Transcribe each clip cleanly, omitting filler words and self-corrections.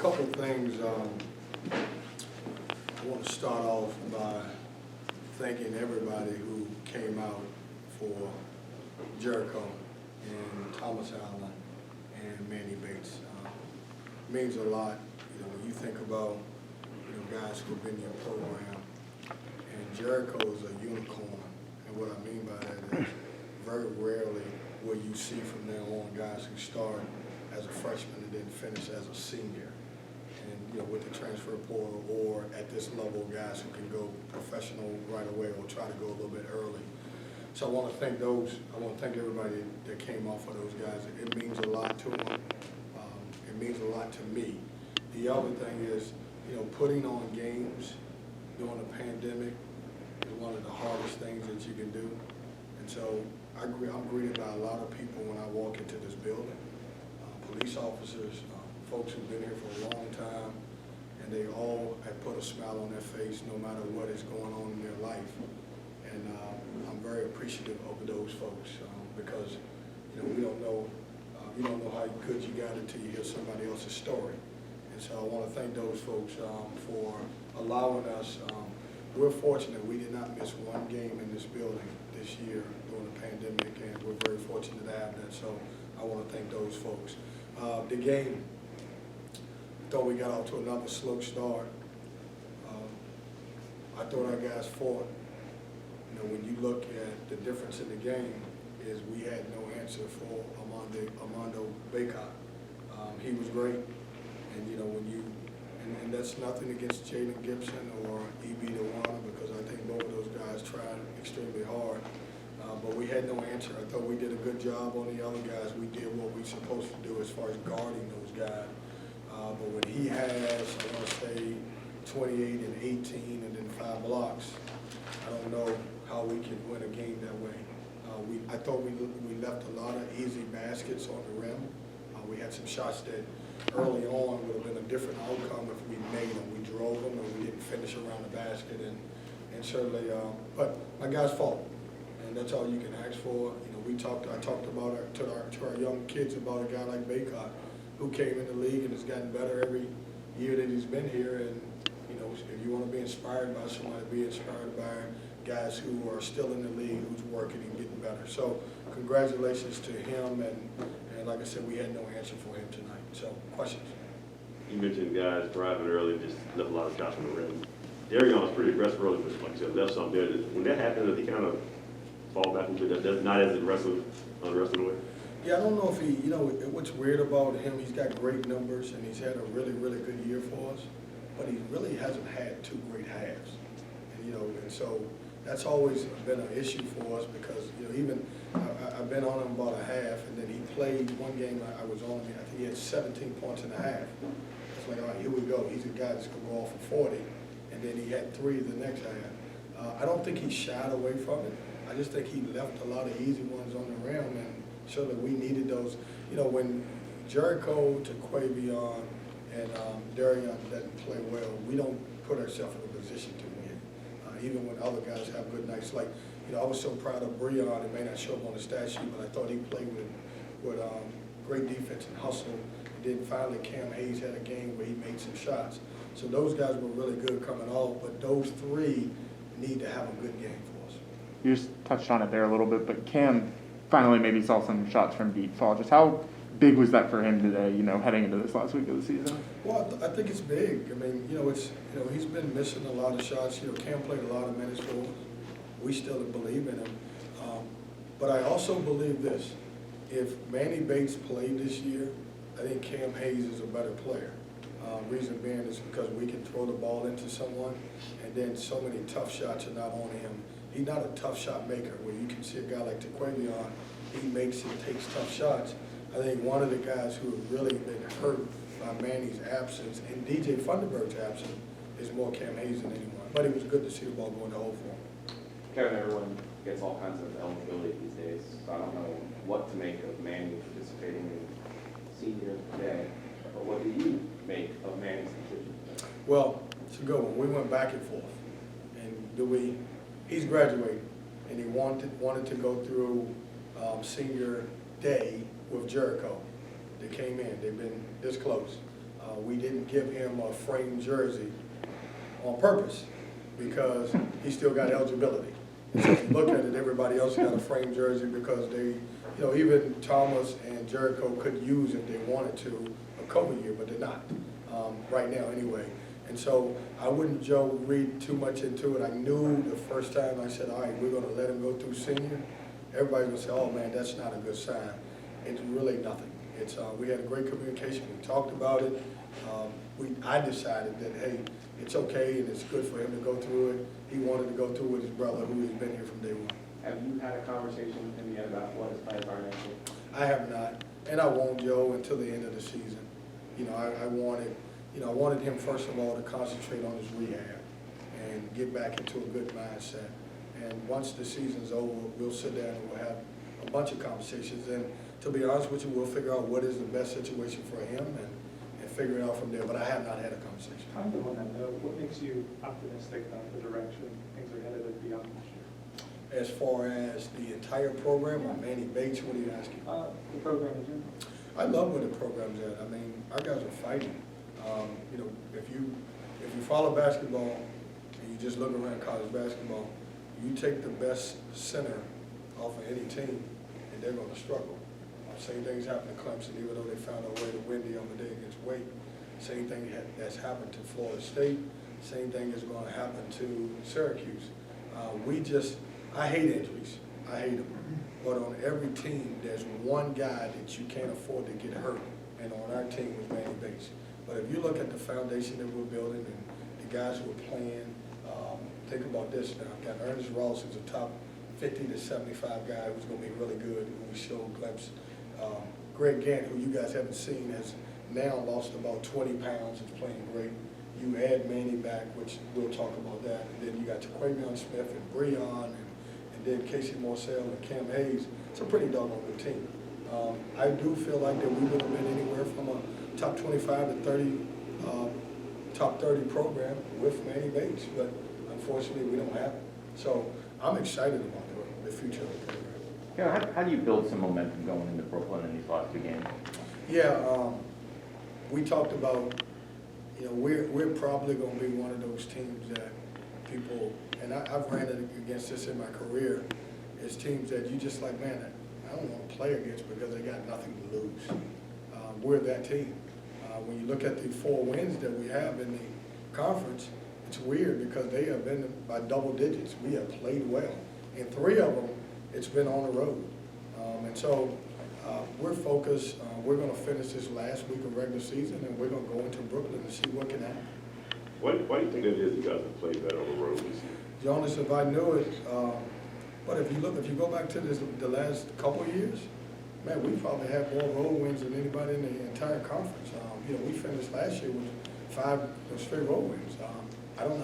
couple of things. I want to start off by thanking everybody who came out for Jericho and Thomas Allen and Manny Bates. It means a lot, when you think about, guys who've been in your program. And Jericho is a unicorn. And what I mean by that is very rarely will you see from now on guys who start as a freshman and then finish as a senior. And with the transfer portal or at this level, guys who can go professional right away or try to go a little bit early. So I want to thank everybody that came off of those guys. It means a lot to them. It means a lot to me. The other thing is, putting on games during a pandemic is one of the hardest things that you can do. And so I'm greeted by a lot of people when I walk into this building. Police officers, folks who've been here for a long time, and they all have put a smile on their face no matter what is going on in their life. And I'm very appreciative of those folks because you don't know how good you got it until you hear somebody else's story. And so I want to thank those folks for allowing us. We're fortunate we did not miss one game in this building this year during the pandemic, and we're very fortunate to have that. So I want to thank those folks. The game, I thought we got off to another slow start. I thought our guys fought. When you look at the difference in the game, is we had no answer for Armando Baycott. He was great, and and that's nothing against Jaden Gibson or E.B. Dewana, because I think both of those guys tried extremely hard. But we had no answer. I thought we did a good job on the other guys. We did what we were supposed to do as far as guarding those guys. But when he has, I want to say, 28 and 18 and then 5 blocks, I don't know how we can win a game that way. I thought we left a lot of easy baskets on the rim. We had some shots that early on would have been a different outcome if we made them. We drove them and we didn't finish around the basket, and certainly, but my guys fought, and that's all you can ask for. I talked about to our young kids about a guy like Baycott, who came in the league and has gotten better every year that he's been here. And if you want to be inspired by somebody, be inspired by guys who are still in the league, who's working and getting better. So congratulations to him, and like I said, we had no answer for him tonight. So questions? You mentioned guys driving early, just left a lot of shots on the rim. Darion was pretty aggressive early, but like you said, left something there. When that happens, does he kind of fall back into that, not as aggressive on the rest of the way? Yeah, I don't know if he, what's weird about him, he's got great numbers and he's had a really, really good year for us, but he really hasn't had 2 great halves. And so that's always been an issue for us because, even I've been on him about a half, and then he played one game I was on him, I think he had 17 points in a half. It's like, all right, here we go. He's a guy that's going to go off for 40, and then he had 3 the next half. I don't think he shied away from it. I just think he left a lot of easy ones on the rim, and so that we needed those. When Jericho to Quavion and Darion doesn't play well, we don't put ourselves in a position to win. Even when other guys have good nights. Like, I was so proud of Breon. It may not show up on the stat sheet, but I thought he played with great defense and hustle. And then finally, Cam Hayes had a game where he made some shots. So those guys were really good coming off, but those 3 need to have a good game for us. You just touched on it there a little bit, but Cam finally maybe saw some shots from deep fall. Just how big was that for him today, heading into this last week of the season? Well, I think it's big. I mean, he's been missing a lot of shots. Cam played a lot of minutes for us. We still believe in him. But I also believe this. If Manny Bates played this year, I think Cam Hayes is a better player. Reason being is because we can throw the ball into someone, and then so many tough shots are not on him. He's not a tough shot maker, where you can see a guy like Taquavion, he makes and takes tough shots. I think one of the guys who have really been hurt by Manny's absence and DJ Funderburg's absence is more Cam Hayes than anyone. But it was good to see the ball go in the hole for him. Kevin, everyone gets all kinds of eligibility these days, so I don't know what to make of Manny participating in senior day, but what do you make of Manny's decision? Well, it's a good one. We went back and forth. And he's graduating, and he wanted to go through senior day with Jericho. They came in. They've been this close. We didn't give him a framed jersey on purpose because he still got eligibility. And so if you look at it, everybody else got a framed jersey because they, even Thomas and Jericho could use if they wanted to a COVID year, but they're not, right now anyway. And so I wouldn't, Joe, read too much into it. I knew the first time I said, all right, we're gonna let him go through senior, everybody's gonna say, oh man, that's not a good sign. It's really nothing. It's, we had a great communication, we talked about it. I decided that, hey, it's okay and it's good for him to go through it. He wanted to go through with his brother who has been here from day one. Have you had a conversation with him yet about what his plans are next year? I have not, and I won't, Joe, until the end of the season. I wanted him first of all to concentrate on his rehab and get back into a good mindset. And once the season's over, we'll sit down and we'll have a bunch of conversations. And to be honest with you, we'll figure out what is the best situation for him and figure it out from there. But I have not had a conversation. On that note, what makes you optimistic about the direction things are headed beyond this year? As far as the entire program, or Manny Bates, what are you asking? The program in general. I love where the program's at. I mean, our guys are fighting. If you follow basketball and you just look around college basketball, you take the best center off of any team, and they're going to struggle. Same thing's happened to Clemson, even though they found a way to win the other day against Wake. Same thing that's happened to Florida State. Same thing is going to happen to Syracuse. I hate injuries. I hate them. But on every team, there's one guy that you can't afford to get hurt. And on our team was Manny Bates. But if you look at the foundation that we're building and the guys who are playing, think about this now. I've got Ernest Ross, who's a top 50 to 75 guy who's going to be really good, who we showed a glimpse. Greg Gant, who you guys haven't seen, has now lost about 20 pounds, is playing great. You add Manny back, which we'll talk about that. And then you got Jaquavion Smith and Breon and then Casey Morsell and Cam Hayes. It's a pretty doggone good team. I do feel like that we would have been anywhere from a top 25 to 30, top 30 program with Manny Bates, but unfortunately we don't have it. So I'm excited about the future of the program. Yeah, how do you build some momentum going into Brooklyn in these last two games? Yeah, we talked about, we're probably going to be one of those teams that people, and I've ran against this in my career, is teams that you just like, man, I don't want to play against because they got nothing to lose. We're that team. When you look at the 4 wins that we have in the conference, it's weird because they have been by double digits. We have played well. In 3 of them, it's been on the road. And so we're focused. We're going to finish this last week of regular season, and we're going to go into Brooklyn and see what can happen. Why do you think it is you guys have played better on the road this year? Jonas, if I knew it, but if you go back to the last couple of years, man, we probably had more road wins than anybody in the entire conference. We finished last year with 5 straight road wins. I don't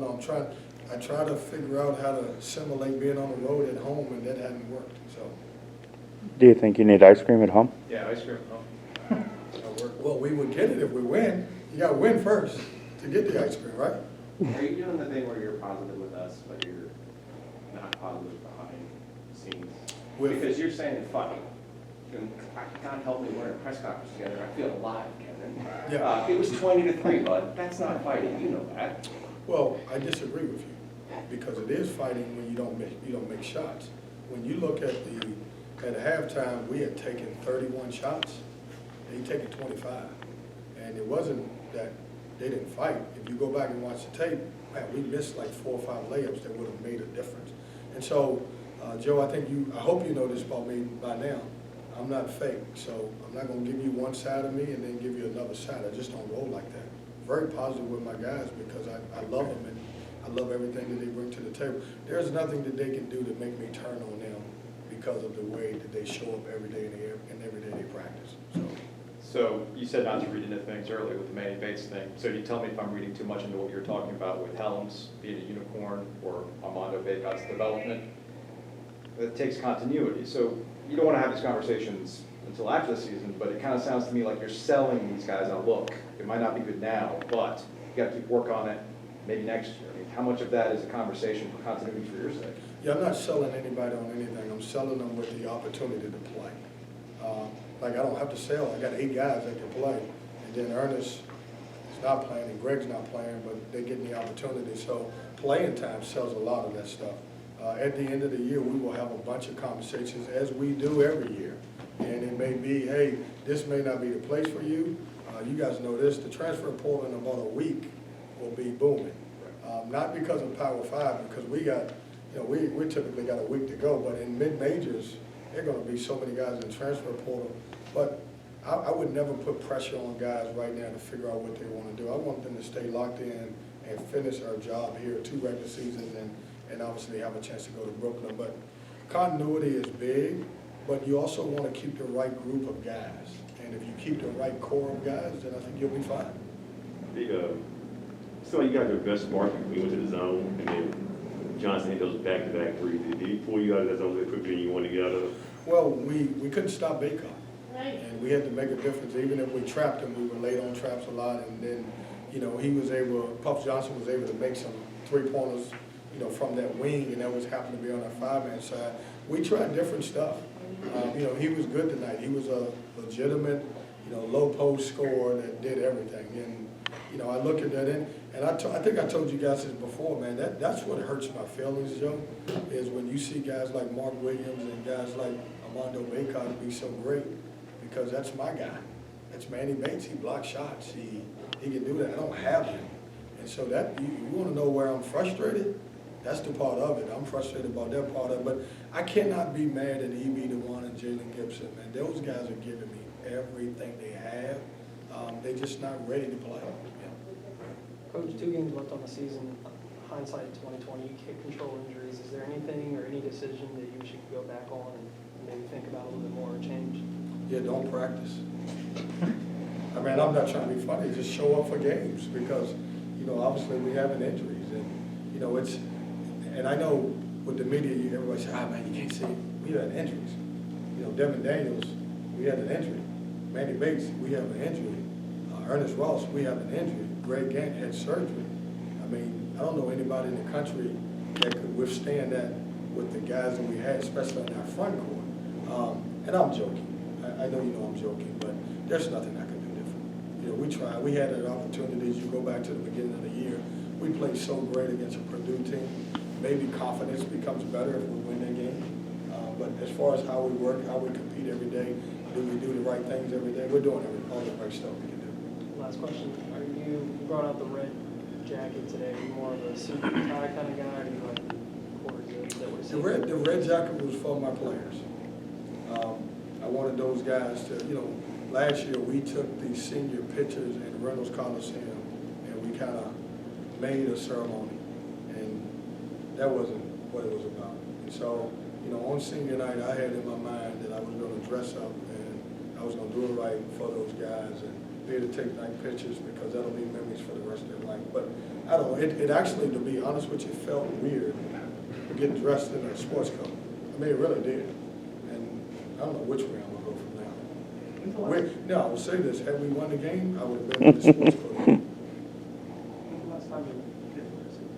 know. I try to figure out how to assimilate being on the road at home, and that hadn't worked. So. Do you think you need ice cream at home? Yeah, ice cream. Well, we would get it if we win. You got to win first to get the ice cream, right? Are you doing the thing where you're positive with us, but you're not positive behind the scenes? Because you're saying fighting. And God help me, we're in a press conference together. I feel alive, Kevin. Yeah. It was 20-3, bud. That's not fighting. You know that. Well, I disagree with you because it is fighting when you don't make shots. When you look at halftime, we had taken 31 shots. They taken 25, and it wasn't that they didn't fight. If you go back and watch the tape, man, we missed like 4 or 5 layups that would have made a difference. And so, Joe, I hope you know this about me by now. I'm not fake, so I'm not going to give you one side of me and then give you another side. I just don't roll like that. Very positive with my guys because I love them and I love everything that they bring to the table. There's nothing that they can do to make me turn on them because of the way that they show up every day and every day they practice. So you said not to read into things earlier with the Manny Bates thing. So you tell me if I'm reading too much into what you're talking about with Helms being a unicorn or Armando Bacot's development. That takes continuity. So you don't want to have these conversations until after the season, but it kind of sounds to me like you're selling these guys on, look, it might not be good now, but you got to keep work on it maybe next year. I mean, how much of that is a conversation for continuity for your sake? Yeah, I'm not selling anybody on anything. I'm selling them with the opportunity to play. Like I don't have to sell. I got 8 guys that can play, and And then Ernest is not playing and Greg's not playing, but they're getting the opportunity. So playing time sells a lot of that stuff. At the end of the year, we will have a bunch of conversations, as we do every year. And it may be, hey, this may not be the place for you. You guys know this, the transfer portal in about a week will be booming. Not because of Power 5, because we got, we typically got a week to go, but in mid-majors, there are going to be so many guys in transfer portal. But I would never put pressure on guys right now to figure out what they want to do. I want them to stay locked in and finish our job here, 2 regular seasons, and obviously have a chance to go to Brooklyn. But continuity is big, but you also want to keep the right group of guys. And if you keep the right core of guys, then I think you'll be fine. So you got your best spark when you went to the zone, and then Johnson hit those back-to-back threes. Did he pull you out of that zone quicker than you wanted to get out of? Well, we couldn't stop Baycott. And we had to make a difference. Even if we trapped him, we were late on traps a lot. And then, he was able, Puff Johnson was able to make some 3-pointers, from that wing, and that was happened to be on our 5-man side. We tried different stuff. He was good tonight. He was a legitimate, low post scorer that did everything. And, I look at that, and I think I told you guys this before, man, that's what hurts my feelings, Joe, is when you see guys like Mark Williams and guys like Armando Baycott be so great, because that's my guy. That's Manny Bates. He blocks shots. He can do that. I don't have him. And so that, you want to know where I'm frustrated? That's the part of it. I'm frustrated about that part of it. But I cannot be mad at E.B. DeWan and Jalen Gibson, man. Those guys are giving me everything they have. They're just not ready to play. Coach, 2 games left on the season. Hindsight 2020, you can't control injuries. Is there anything or any decision that you should go back on and maybe think about a little bit more or change? Yeah, don't practice. I mean, I'm not trying to be funny. Just show up for games because, obviously we having injuries. And, it's, and I know with the media, everybody says, man, you can't see it. We had injuries. Devin Daniels, we had an injury. Manny Bates, we have an injury. Ernest Ross, we have an injury. Greg Gant had surgery. I mean, I don't know anybody in the country that could withstand that with the guys that we had, especially in our front court. And I'm joking. I know I'm joking, but there's nothing I can do different. We tried. We had an opportunity. As you go back to the beginning of the year, we played so great against a Purdue team. Maybe confidence becomes better if we win that game. But as far as how we work, how we compete every day, do we do the right things every day? We're doing all the right stuff we can do. Last question. You brought out the red jacket today. Are you more of a suit and tie kind of guy, or do you like quarter zips that we're seeing? The red jacket was for my players. I wanted those guys to, last year we took the senior pictures in Reynolds Coliseum and we kind of made a ceremony, and that wasn't what it was about. And so, on senior night, I had in my mind that I was going to dress up and I was going to do it right for those guys and be able to take nice pictures, because that'll be memories for the rest of their life. But I don't know, it actually, to be honest with you, felt weird getting dressed in a sports coat. I mean, it really did. And I don't know which way I'm going to go from now. I will say this, had we won the game, I would have been in the sports coat. When's the last time you did wear a suit?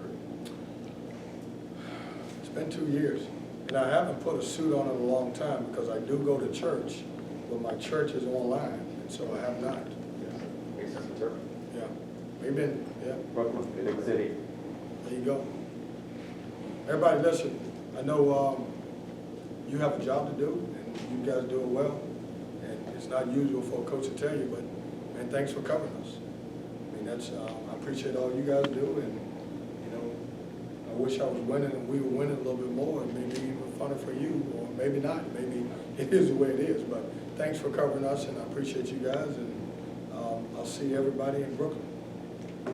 It's been 2 years. And I haven't put a suit on in a long time because I do go to church, but my church is online, and so I have not. Yeah. We've been, yeah. Brooklyn, big city. There you go. Everybody listen, I know you have a job to do, and you guys do it well. And it's not usual for a coach to tell you, but, man, thanks for covering us. I mean, I appreciate all you guys do, and, I wish I was winning and we were winning a little bit more, and maybe even funner for you, or maybe not. Maybe it is the way it is, but thanks for covering us, and I appreciate you guys, and I'll see everybody in Brooklyn.